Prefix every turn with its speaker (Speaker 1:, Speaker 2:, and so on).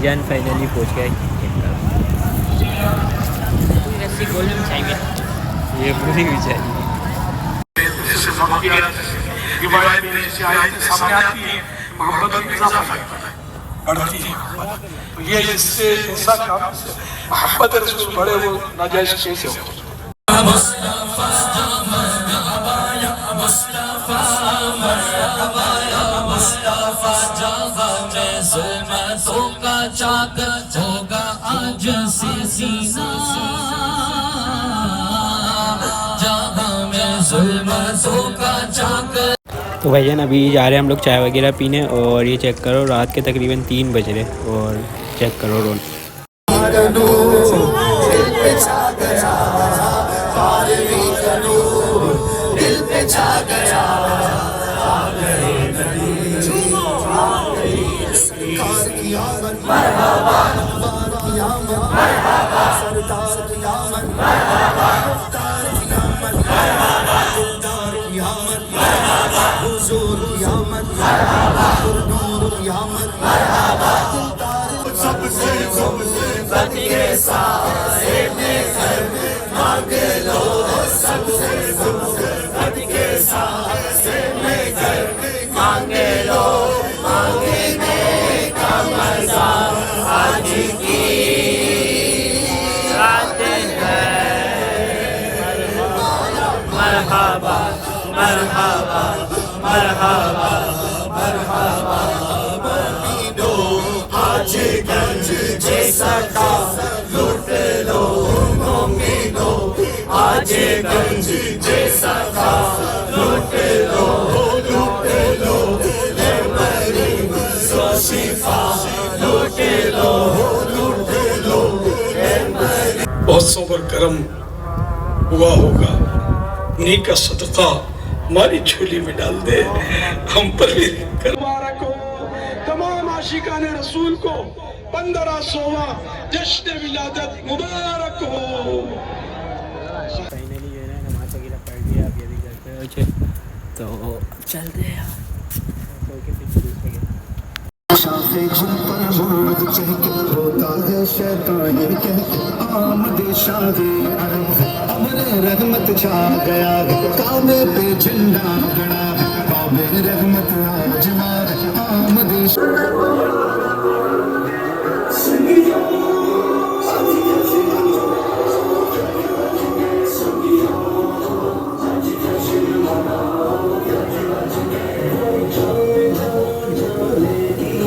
Speaker 1: جان finally پہنچ گئے. رسی گولڈن چاہیے, یہ پوری بھی چاہیے.
Speaker 2: محبت میں اضافہ بڑھتی ہے. یہ جس سے انسان کا محبت رسول بڑھے وہ ناجائز کیسے ہو.
Speaker 1: تو بھائی جان ابھی جا رہے ہیں ہم لوگ چائے وغیرہ پینے, اور یہ چیک کرو رات کے تقریباً 3 بج رہے, اور چیک کرو رول.
Speaker 2: بہت صبر کرم ہوا ہوگا, نیک کا صدقہ ہماری جھولی میں ڈال دے, ہم پر بھی مبارک ہو. تمام عاشقان رسول کو 1500واں جشن ولادت مبارک ہو.
Speaker 1: فائنلی جو ہے نا نماز وغیرہ پڑھ لیا, اب یہ بھی گھر پہ ہو چکے, تو چلتے ہیں یار.
Speaker 3: شاخ جن پر مرد چہکے ہوتا ہے شیطان کہتے آمد شاہ عرب, امر رحمت چھا گیا کعبے پہ جھنڈا گڑا, باب رحمت آج مار آمد شاہ